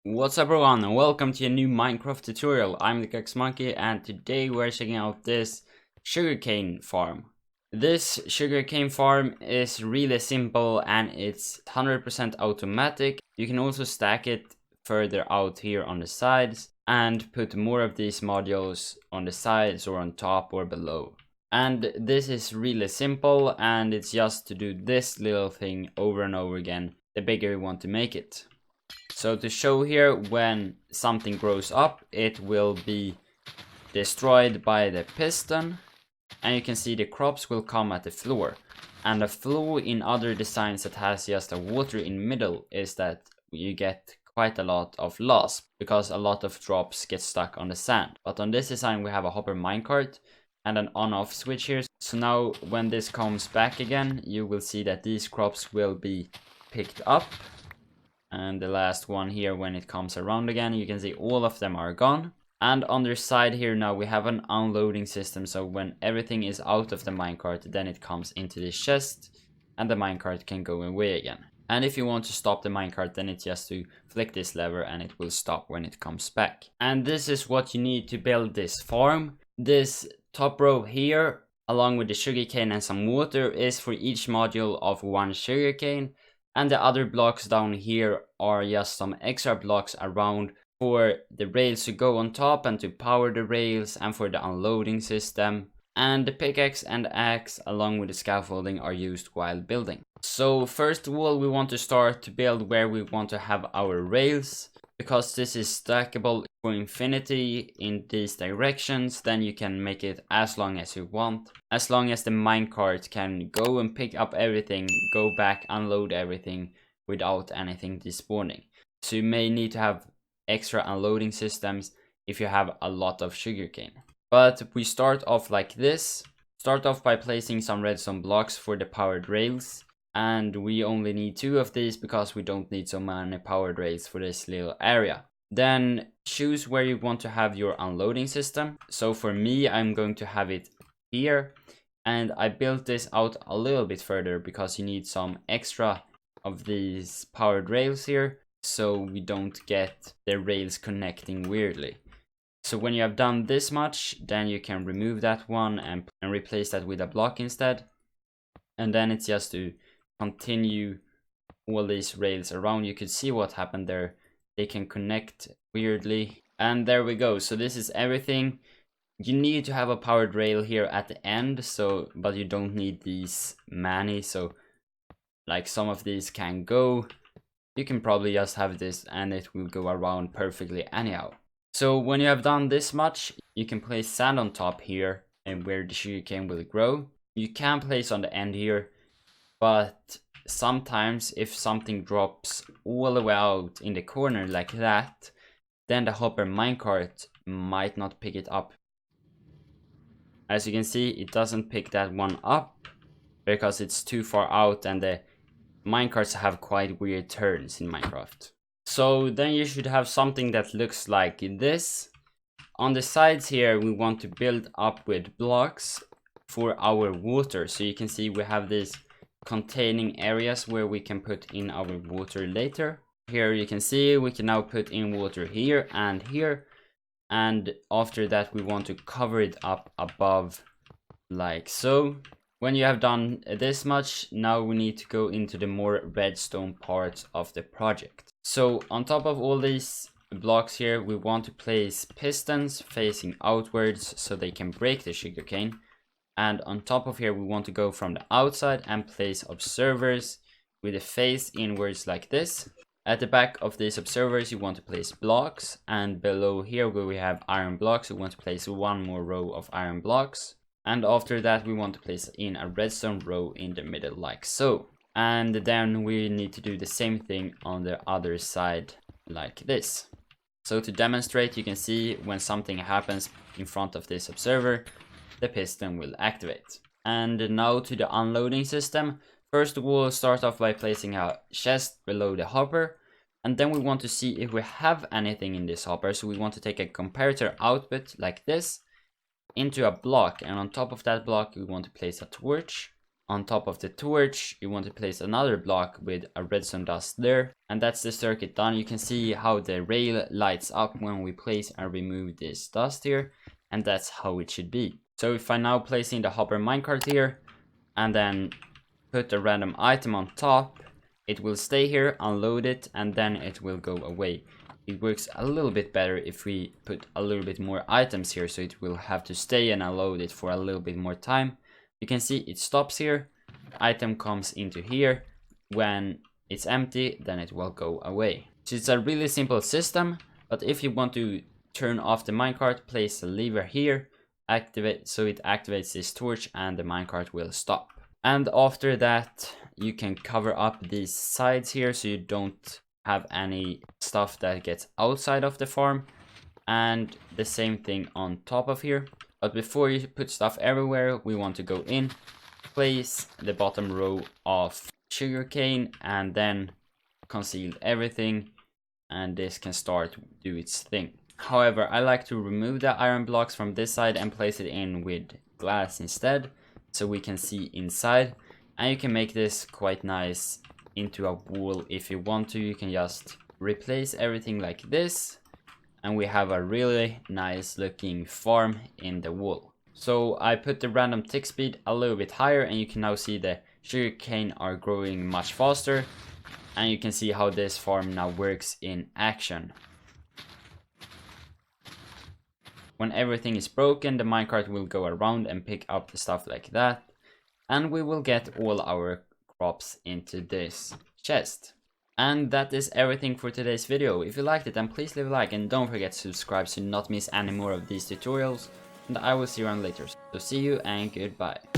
What's up everyone and welcome to a new Minecraft tutorial. I'm TheCactusMonkey and today we're checking out this sugarcane farm. This sugarcane farm is really simple and it's 100% automatic. You can also stack it further out here on the sides and put more of these modules on the sides or on top or below. And this is really simple and it's just to do this little thing over and over again the bigger you want to make it. So to show here, when something grows up, it will be destroyed by the piston. And you can see the crops will come at the floor. And the flaw in other designs that has just a water in middle is that you get quite a lot of loss, because a lot of drops get stuck on the sand. But on this design we have a hopper minecart and an on-off switch here. So now when this comes back again, you will see that these crops will be picked up. And the last one here, when it comes around again, you can see all of them are gone. And on the side here now we have an unloading system, so when everything is out of the minecart, then it comes into this chest and the minecart can go away again. And if you want to stop the minecart, then it's just to flick this lever and it will stop when it comes back. And this is what you need to build this farm. This top row here, along with the sugarcane and some water, is for each module of one sugarcane. And the other blocks down here are just some extra blocks around for the rails to go on top and to power the rails and for the unloading system. And the pickaxe and axe along with the scaffolding are used while building. So first of all, we want to start to build where we want to have our rails. Because this is stackable for infinity in these directions, then you can make it as long as you want. As long as the minecart can go and pick up everything, go back, unload everything without anything despawning. So you may need to have extra unloading systems if you have a lot of sugarcane. But we start off like this. Start off by placing some redstone blocks for the powered rails. And we only need 2 of these because we don't need so many powered rails for this little area. Then choose where you want to have your unloading system. So for me, I'm going to have it here. And I built this out a little bit further because you need some extra of these powered rails here, so we don't get the rails connecting weirdly. So when you have done this much, then you can remove that one and replace that with a block instead. And then it's just to continue all these rails around. You could see what happened there. They can connect weirdly. And there we go. So this is everything. You need to have a powered rail here at the end, but you don't need these many. So like some of these can go. You can probably just have this and it will go around perfectly anyhow. So when you have done this much, you can place sand on top here and where the sugarcane will grow. You can place on the end here. But sometimes if something drops all the way out in the corner like that, then the hopper minecart might not pick it up. As you can see, it doesn't pick that one up because it's too far out and the minecarts have quite weird turns in Minecraft. So then you should have something that looks like this. On the sides here, we want to build up with blocks for our water. So you can see we have this containing areas where we can put in our water later. Here you can see we can now put in water here, and after that we want to cover it up above like so. When you have done this much, now we need to go into the more redstone parts of the project. So on top of all these blocks here, we want to place pistons facing outwards so they can break the sugarcane. And on top of here, we want to go from the outside and place observers with a face inwards like this. At the back of these observers, you want to place blocks. And below here, where we have iron blocks, we want to place 1 more row of iron blocks. And after that, we want to place in a redstone row in the middle like so. And then we need to do the same thing on the other side like this. So to demonstrate, you can see when something happens in front of this observer, the piston will activate. And now to the unloading system. First we'll start off by placing a chest below the hopper, and then we want to see if we have anything in this hopper. So we want to take a comparator output like this into a block, and on top of that block we want to place a torch. on top of the torch, you want to place another block with a redstone dust there. And that's the circuit done. You can see how the rail lights up when we place and remove this dust here. And that's how it should be. So if I now place in the hopper minecart here and then put a random item on top, it will stay here, unload it, and then it will go away. It works a little bit better if we put a little bit more items here, so it will have to stay and unload it for a little bit more time. You can see it stops here, item comes into here, when it's empty then it will go away. So it's a really simple system, but if you want to turn off the minecart, place a lever here, activate, so it activates this torch and the minecart will stop. And after that you can cover up these sides here so you don't have any stuff that gets outside of the farm, and the same thing on top of here. But before you put stuff everywhere, we want to go in, place the bottom row of sugarcane, and then conceal everything, and this can start do its thing. However, I like to remove the iron blocks from this side and place it in with glass instead, so we can see inside. And you can make this quite nice into a wall if you want to. You can just replace everything like this, and we have a really nice looking farm in the wall. So I put the random tick speed a little bit higher, and you can now see the sugarcane are growing much faster, and you can see how this farm now works in action. When everything is broken, the minecart will go around and pick up the stuff like that, and we will get all our crops into this chest. And that is everything for today's video. If you liked it, then please leave a like and don't forget to subscribe so you not miss any more of these tutorials. And I will see you around later. So see you and goodbye.